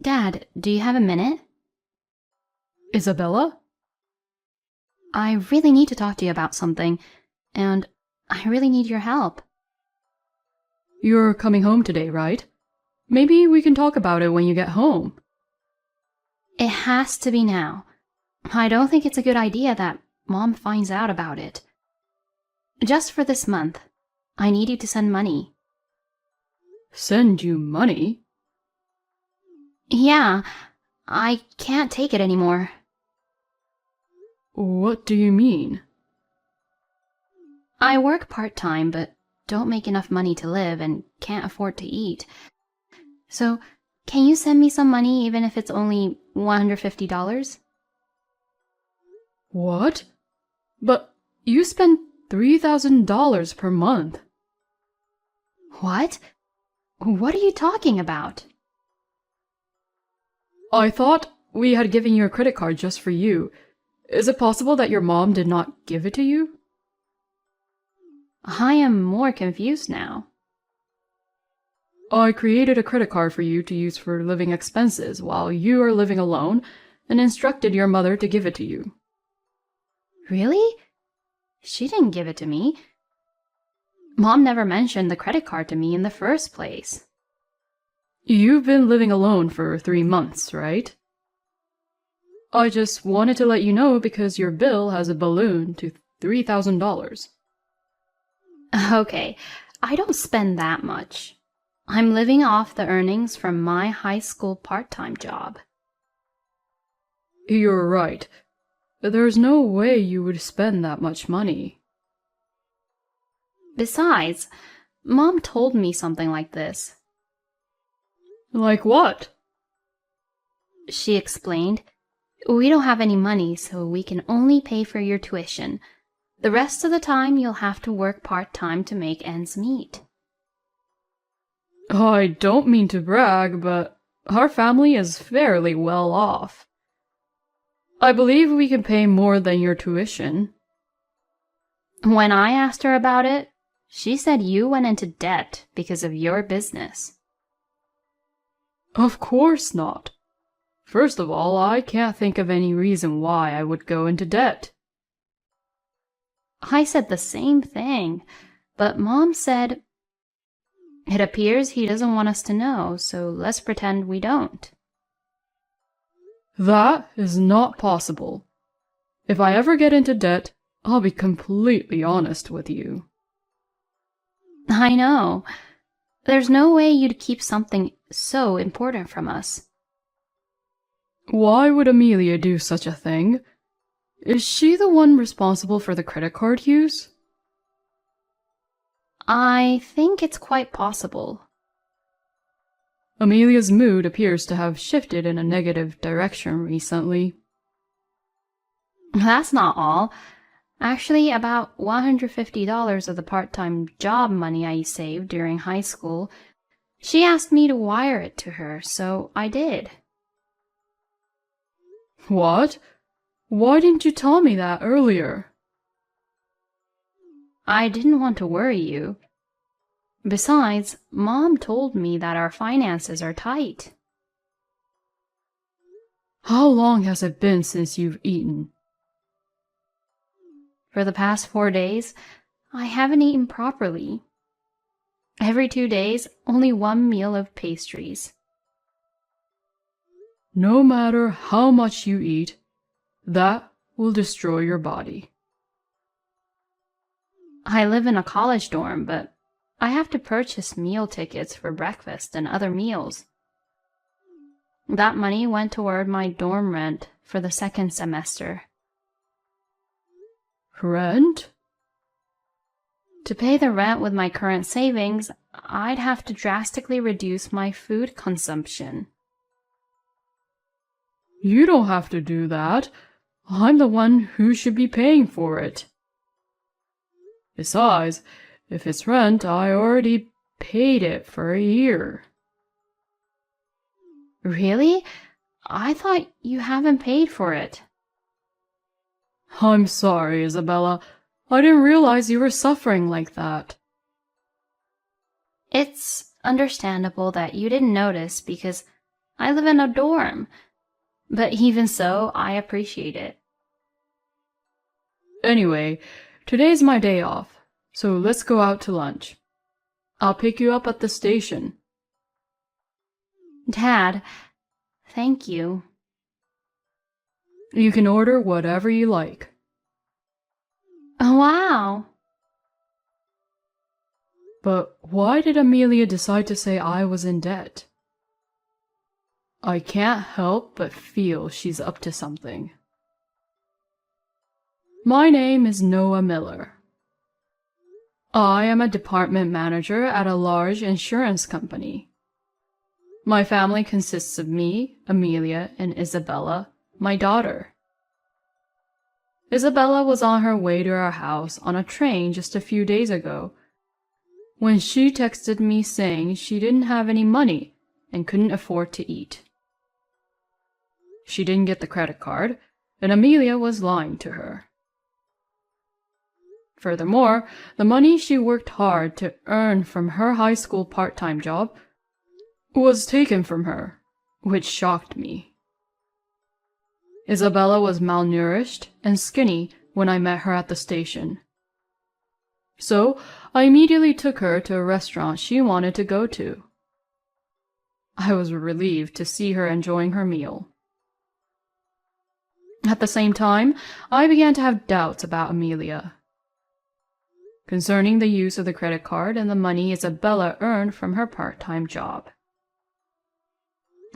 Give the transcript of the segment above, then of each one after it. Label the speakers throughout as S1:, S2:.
S1: Dad, do you have a minute?
S2: Isabella?
S1: I really need to talk to you about something, and I really need your help.
S2: You're coming home today, right? Maybe we can talk about it when you get home.
S1: It has to be now. I don't think it's a good idea that Mom finds out about it. Just for this month, I need you to send money.
S2: Send you money?
S1: Yeah, I can't take it anymore.
S2: What do you mean?
S1: I work part-time, but don't make enough money to live and can't afford to eat. So, can you send me some money even if it's only $150?
S2: What? But you spend $3,000 per month.
S1: What? What are you talking about?
S2: I thought we had given you a credit card just for you. Is it possible that your mom did not give it to you?
S1: I am more confused now.
S2: I created a credit card for you to use for living expenses while you are living alone and instructed your mother to give it to you.
S1: Really? She didn't give it to me. Mom never mentioned the credit card to me in the first place.
S2: You've been living alone for 3 months, right? I just wanted to let you know because your bill has a balloon to $3,000.
S1: Okay, I don't spend that much. I'm living off the earnings from my high school part-time job.
S2: You're right. There's no way you would spend that much money.
S1: Besides, Mom told me something like this.
S2: Like what?
S1: She explained, "We don't have any money, so we can only pay for your tuition. The rest of the time you'll have to work part-time to make ends meet."
S2: I don't mean to brag, but our family is fairly well off. I believe we can pay more than your tuition.
S1: When I asked her about it, she said you went into debt because of your business.
S2: Of course not. First of all, I can't think of any reason why I would go into debt.
S1: I said the same thing, but Mom said, "It appears he doesn't want us to know, so let's pretend we don't."
S2: That is not possible. If I ever get into debt, I'll be completely honest with you.
S1: I know. There's no way you'd keep something so important from us.
S2: Why would Amelia do such a thing? Is she the one responsible for the credit card use?
S1: I think it's quite possible.
S2: Amelia's mood appears to have shifted in a negative direction recently.
S1: That's not all. Actually, about $150 of the part-time job money I saved during high school, she asked me to wire it to her, so I did.
S2: What? Why didn't you tell me that earlier?
S1: I didn't want to worry you. Besides, Mom told me that our finances are tight.
S2: How long has it been since you've eaten?
S1: For the past 4 days, I haven't eaten properly. Every 2 days, only one meal of pastries.
S2: No matter how much you eat, that will destroy your body.
S1: I live in a college dorm, but I have to purchase meal tickets for breakfast and other meals. That money went toward my dorm rent for the second semester.
S2: Rent?
S1: To pay the rent with my current savings, I'd have to drastically reduce my food consumption.
S2: You don't have to do that. I'm the one who should be paying for it. Besides, if it's rent, I already paid it for a year.
S1: Really? I thought you haven't paid for it.
S2: I'm sorry, Isabella. I didn't realize you were suffering like that.
S1: It's understandable that you didn't notice because I live in a dorm. But even so, I appreciate it.
S2: Anyway, today's my day off, so let's go out to lunch. I'll pick you up at the station.
S1: Dad, thank you.
S2: You can order whatever you like.
S1: Oh, wow.
S2: But why did Amelia decide to say I was in debt? I can't help but feel she's up to something. My name is Noah Miller. I am a department manager at a large insurance company. My family consists of me, Amelia, and Isabella, my daughter. Isabella was on her way to our house on a train just a few days ago when she texted me saying she didn't have any money and couldn't afford to eat. She didn't get the credit card, and Amelia was lying to her. Furthermore, the money she worked hard to earn from her high school part-time job was taken from her, which shocked me. Isabella was malnourished and skinny when I met her at the station. So I immediately took her to a restaurant she wanted to go to. I was relieved to see her enjoying her meal. At the same time, I began to have doubts about Amelia concerning the use of the credit card and the money Isabella earned from her part-time job.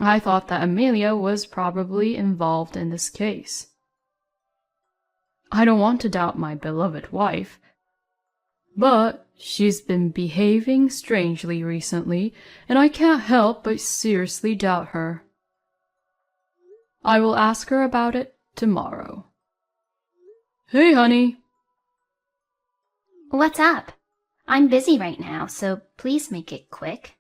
S2: I thought that Amelia was probably involved in this case. I don't want to doubt my beloved wife, but she's been behaving strangely recently, and I can't help but seriously doubt her. I will ask her about it tomorrow. Hey, honey.
S1: What's up? I'm busy right now, so please make it quick.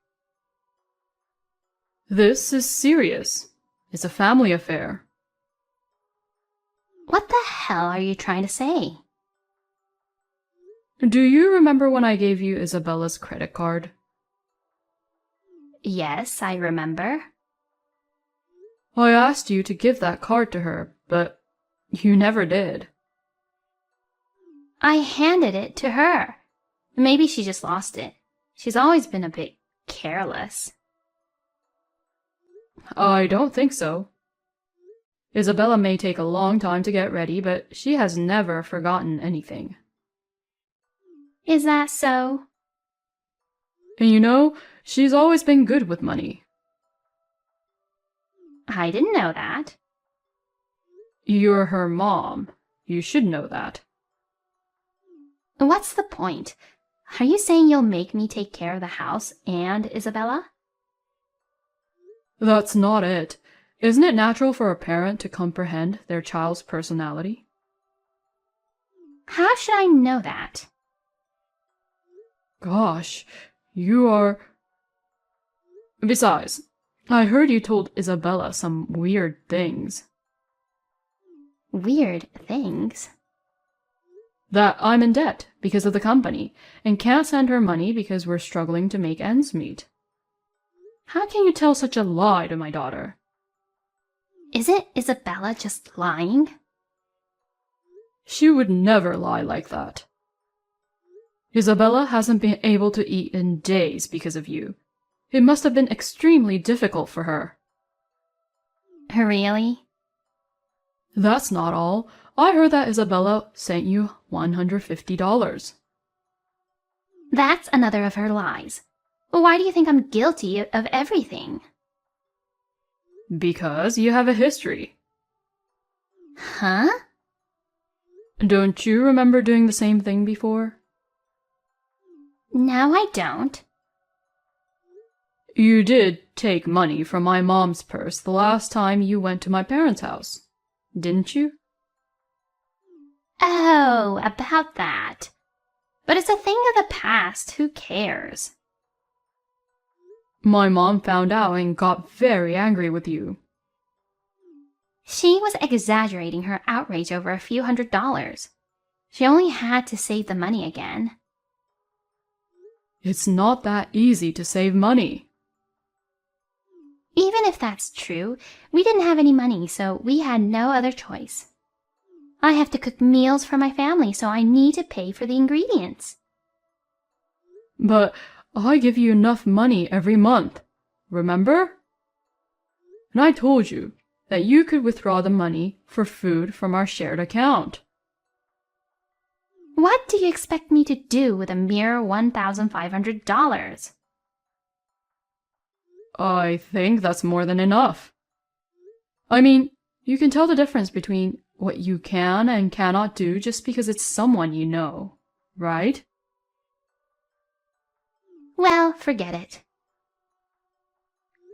S2: This is serious. It's a family affair.
S1: What the hell are you trying to say?
S2: Do you remember when I gave you Isabella's credit card?
S1: Yes, I remember.
S2: I asked you to give that card to her, but you never did.
S1: I handed it to her. Maybe she just lost it. She's always been a bit careless.
S2: I don't think so. Isabella may take a long time to get ready, but she has never forgotten anything.
S1: Is that so?
S2: And you know, she's always been good with money.
S1: I didn't know that.
S2: You're her mom. You should know that.
S1: What's the point? Are you saying you'll make me take care of the house and Isabella?
S2: That's not it. Isn't it natural for a parent to comprehend their child's personality?
S1: How should I know that?
S2: Gosh, you are... Besides, I heard you told Isabella some weird things.
S1: Weird things?
S2: That I'm in debt because of the company and can't send her money because we're struggling to make ends meet. How can you tell such a lie to my daughter?
S1: Isn't Isabella just lying?
S2: She would never lie like that. Isabella hasn't been able to eat in days because of you. It must have been extremely difficult for her.
S1: Really?
S2: That's not all. I heard that Isabella sent you $150.
S1: That's another of her lies. Why do you think I'm guilty of everything?
S2: Because you have a history.
S1: Huh?
S2: Don't you remember doing the same thing before?
S1: No, I don't.
S2: You did take money from my mom's purse the last time you went to my parents' house, didn't you?
S1: Oh, about that. But it's a thing of the past. Who cares?
S2: My mom found out and got very angry with you.
S1: She was exaggerating her outrage over a few $100s. She only had to save the money again.
S2: It's not that easy to save money.
S1: Even if that's true, we didn't have any money, so we had no other choice. I have to cook meals for my family, so I need to pay for the ingredients.
S2: But I give you enough money every month, remember? And I told you that you could withdraw the money for food from our shared account.
S1: What do you expect me to do with a mere $1,500?
S2: I think that's more than enough. I mean, you can tell the difference between what you can and cannot do just because it's someone you know, right?
S1: Well, forget it.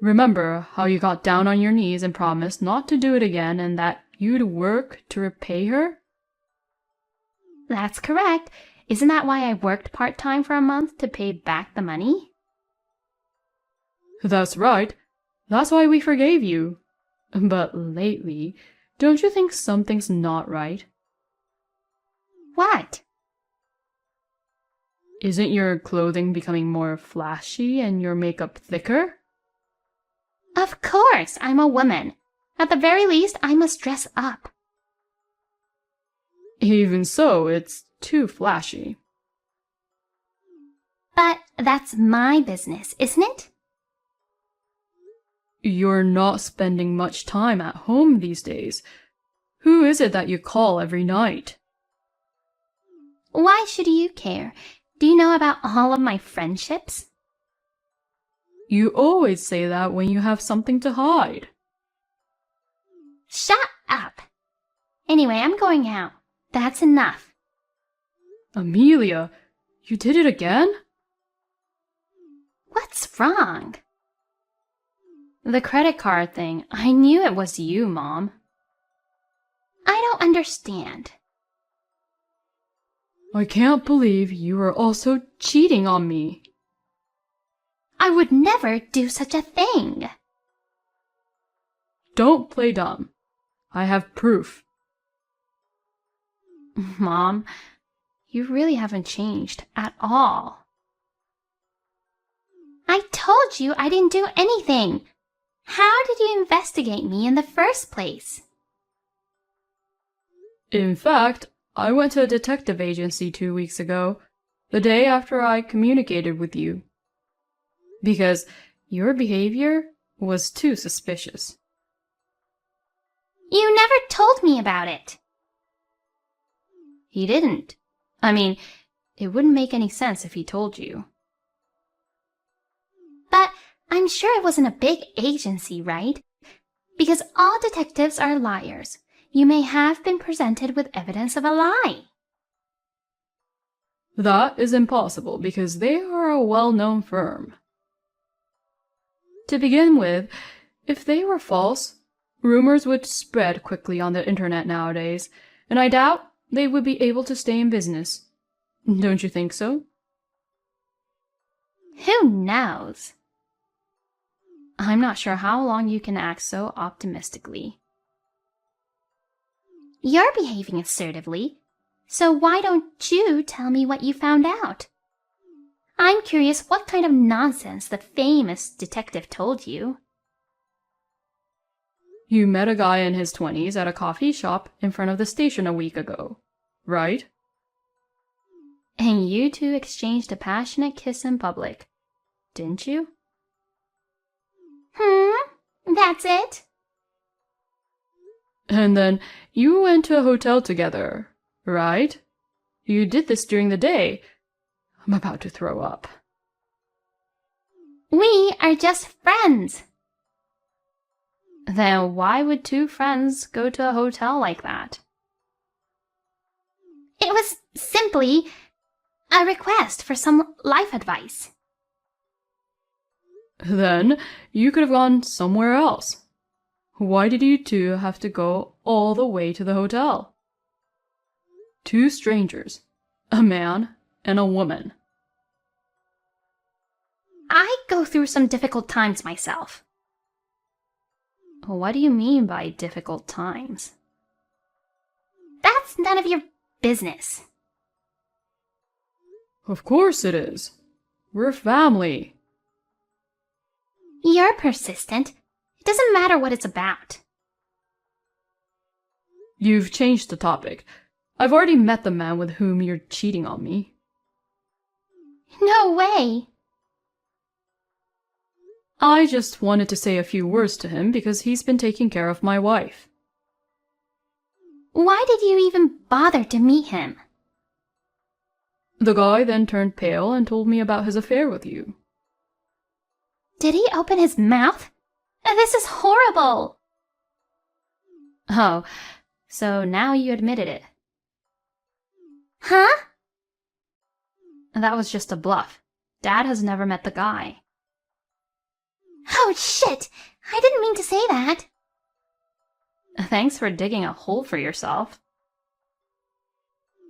S2: Remember how you got down on your knees and promised not to do it again and that you'd work to repay her?
S1: That's correct. Isn't that why I worked part-time for a month to pay back the money?
S2: That's right. That's why we forgave you. But lately, don't you think something's not right?
S1: What?
S2: Isn't your clothing becoming more flashy and your makeup thicker?
S1: Of course, I'm a woman. At the very least, I must dress up.
S2: Even so, it's too flashy.
S1: But that's my business, isn't it?
S2: You're not spending much time at home these days. Who is it that you call every night?
S1: Why should you care? Do you know about all of my friendships?
S2: You always say that when you have something to hide.
S1: Shut up! Anyway, I'm going out. That's enough.
S2: Amelia, you did it again?
S1: What's wrong? The credit card thing. I knew it was you, Mom. I don't understand.
S2: I can't believe you are also cheating on me.
S1: I would never do such a thing.
S2: Don't play dumb. I have proof.
S1: Mom, you really haven't changed at all. I told you I didn't do anything. How did you investigate me in the first place?
S2: In fact, I went to a detective agency 2 weeks ago, the day after I communicated with you, because your behavior was too suspicious.
S1: You never told me about it.
S2: He didn't. I mean, it wouldn't make any sense if he told you.
S1: But I'm sure it wasn't a big agency, right? Because all detectives are liars. You may have been presented with evidence of a lie.
S2: That is impossible because they are a well-known firm. To begin with, if they were false, rumors would spread quickly on the internet nowadays, and I doubt they would be able to stay in business. Don't you think so?
S1: Who knows?
S2: I'm not sure how long you can act so optimistically.
S1: You're behaving assertively, so why don't you tell me what you found out? I'm curious what kind of nonsense the famous detective told you.
S2: You met a guy in his 20s at a coffee shop in front of the station a week ago, right?
S1: And you two exchanged a passionate kiss in public, didn't you? That's it?
S2: And then you went to a hotel together, right? You did this during the day. I'm about to throw up.
S1: We are just friends.
S2: Then why would two friends go to a hotel like that?
S1: It was simply a request for some life advice.
S2: Then you could have gone somewhere else. Why did you two have to go all the way to the hotel? Two strangers, a man and a woman.
S1: I go through some difficult times myself.
S2: What do you mean by difficult times?
S1: That's none of your business.
S2: Of course it is. We're family.
S1: You're persistent, It doesn't matter what it's about.
S2: You've changed the topic. I've already met the man with whom you're cheating on me.
S1: No way!
S2: I just wanted to say a few words to him because he's been taking care of my wife.
S1: Why did you even bother to meet him?
S2: The guy then turned pale and told me about his affair with you.
S1: Did he open his mouth? This is horrible! Oh, so now you admitted it. Huh? That was just a bluff. Dad has never met the guy. Oh, shit! I didn't mean to say that. Thanks for digging a hole for yourself.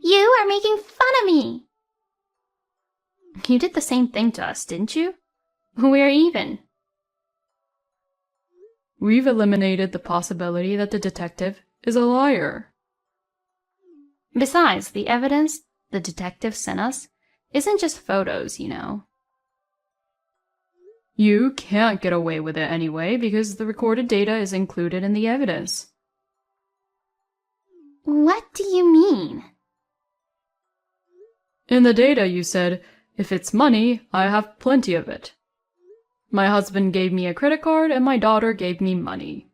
S1: You are making fun of me! You did the same thing to us, didn't you? We're even.
S2: We've eliminated the possibility that the detective is a liar.
S1: Besides, the evidence the detective sent us isn't just photos, you know.
S2: You can't get away with it anyway because the recorded data is included in the evidence.
S1: What do you mean?
S2: In the data you said, if it's money, I have plenty of it. My husband gave me a credit card and my daughter gave me money.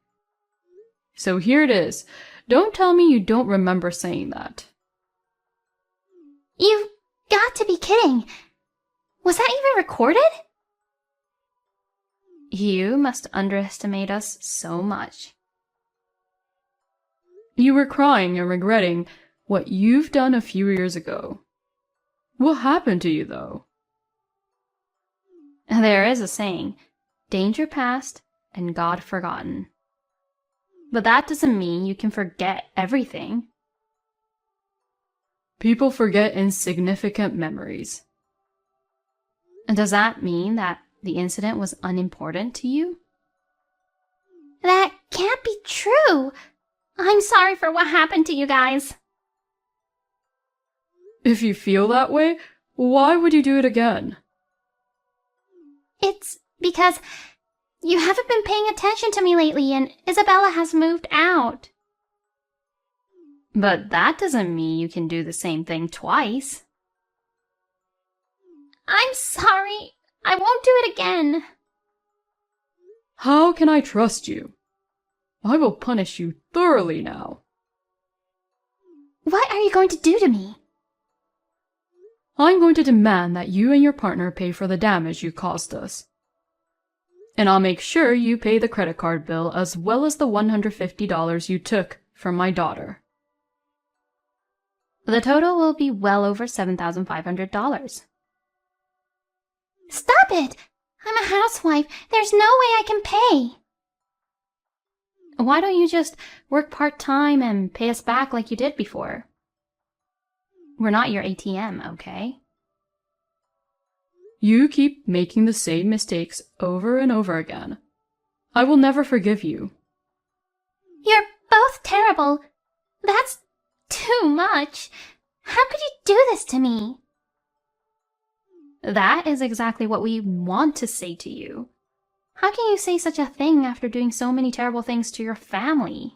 S2: So here it is. Don't tell me you don't remember saying that.
S1: You've got to be kidding. Was that even recorded? You must underestimate us so much.
S2: You were crying and regretting what you've done a few years ago. What happened to you, though?
S1: There is a saying, danger past and God forgotten. But that doesn't mean you can forget everything.
S2: People forget insignificant memories.
S1: Does that mean that the incident was unimportant to you? That can't be true. I'm sorry for what happened to you guys.
S2: If you feel that way, why would you do it again?
S1: It's because you haven't been paying attention to me lately and Isabella has moved out. But that doesn't mean you can do the same thing twice. I'm sorry. I won't do it again.
S2: How can I trust you? I will punish you thoroughly now.
S1: What are you going to do to me?
S2: I'm going to demand that you and your partner pay for the damage you caused us. And I'll make sure you pay the credit card bill as well as the $150 you took from my daughter.
S1: The total will be well over $7,500. Stop it! I'm a housewife. There's no way I can pay. Why don't you just work part-time and pay us back like you did before? We're not your ATM, okay?
S2: You keep making the same mistakes over and over again. I will never forgive you.
S1: You're both terrible. That's too much. How could you do this to me? That is exactly what we want to say to you. How can you say such a thing after doing so many terrible things to your family?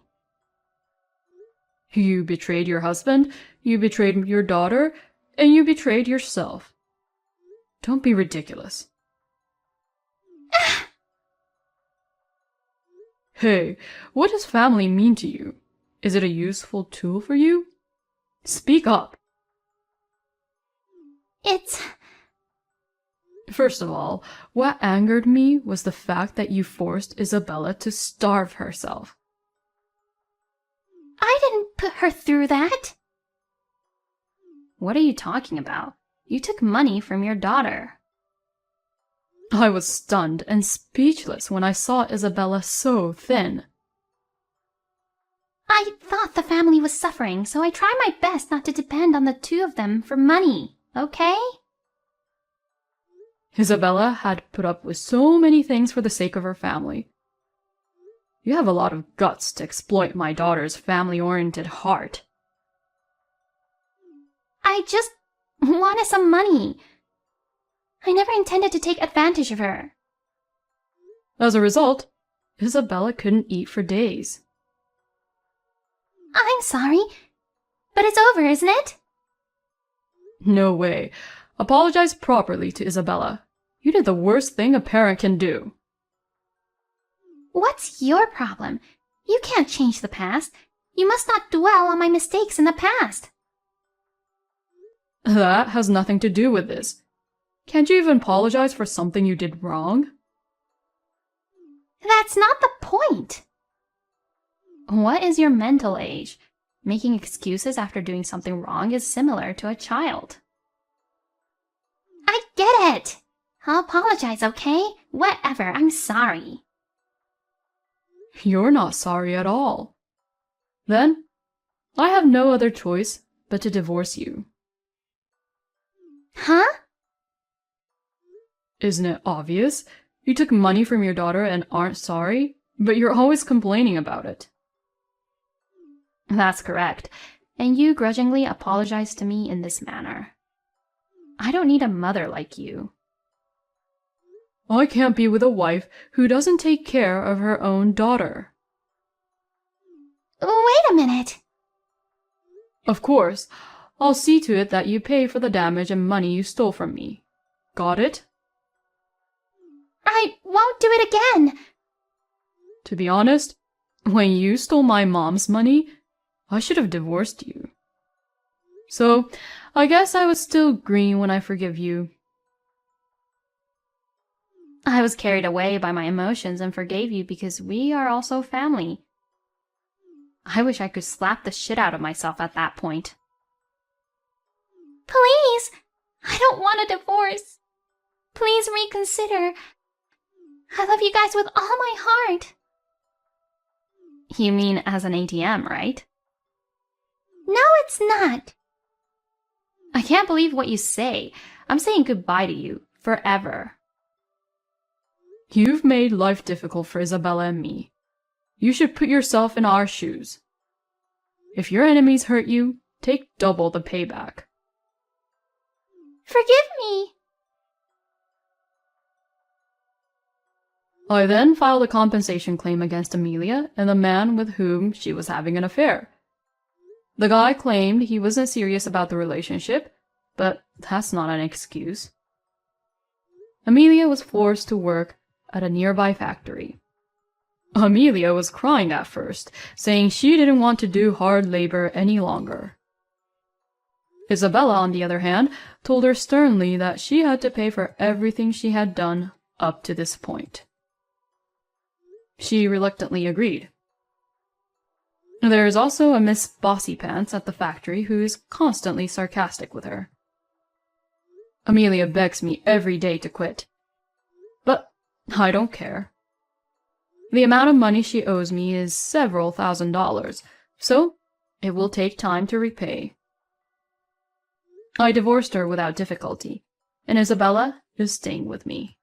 S2: You betrayed your husband, you betrayed your daughter, and you betrayed yourself. Don't be ridiculous. Hey, what does family mean to you? Is it a useful tool for you? Speak up.
S1: It's...
S2: First of all, what angered me was the fact that you forced Isabella to starve herself.
S1: I didn't put her through that.
S2: What are you talking about? You took money from your daughter. I was stunned and speechless when I saw Isabella so thin.
S1: I thought the family was suffering, so I tried my best not to depend on the two of them for money, okay?
S2: Isabella had put up with so many things for the sake of her family. You have a lot of guts to exploit my daughter's family-oriented heart.
S1: I just wanted some money. I never intended to take advantage of her.
S2: As a result, Isabella couldn't eat for days.
S1: I'm sorry, but it's over, isn't it?
S2: No way. Apologize properly to Isabella. You did the worst thing a parent can do.
S1: What's your problem? You can't change the past. You must not dwell on my mistakes in the past.
S2: That has nothing to do with this. Can't you even apologize for something you did wrong?
S1: That's not the point. What is your mental age? Making excuses after doing something wrong is similar to a child. I get it. I'll apologize, okay? Whatever, I'm sorry.
S2: You're not sorry at all. Then, I have no other choice but to divorce you.
S1: Huh?
S2: Isn't it obvious? You took money from your daughter and aren't sorry, but you're always complaining about it.
S1: That's correct, and you grudgingly apologize to me in this manner. I don't need a mother like you.
S2: I can't be with a wife who doesn't take care of her own daughter.
S1: Wait a minute.
S2: Of course, I'll see to it that you pay for the damage and money you stole from me. Got it?
S1: I won't do it again.
S2: To be honest, when you stole my mom's money, I should have divorced you. So, I guess I was still green when I forgive you.
S1: I was carried away by my emotions and forgave you because we are also family. I wish I could slap the shit out of myself at that point. Please! I don't want a divorce. Please reconsider. I love you guys with all my heart. You mean as an ATM, right? No, it's not. I can't believe what you say. I'm saying goodbye to you forever.
S2: You've made life difficult for Isabella and me. You should put yourself in our shoes. If your enemies hurt you, take double the payback.
S1: Forgive me.
S2: I then filed a compensation claim against Amelia and the man with whom she was having an affair. The guy claimed he wasn't serious about the relationship, but that's not an excuse. Amelia was forced to work at a nearby factory. Amelia was crying at first, saying she didn't want to do hard labor any longer. Isabella, on the other hand, told her sternly that she had to pay for everything she had done up to this point. She reluctantly agreed. There is also a Miss Bossypants at the factory who is constantly sarcastic with her. Amelia begs me every day to quit, but I don't care. The amount of money she owes me is several $1,000s, so it will take time to repay. I divorced her without difficulty, and Isabella is staying with me.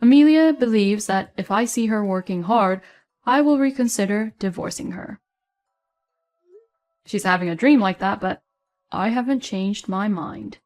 S2: Amelia believes that if I see her working hard, I will reconsider divorcing her. She's having a dream like that, but I haven't changed my mind.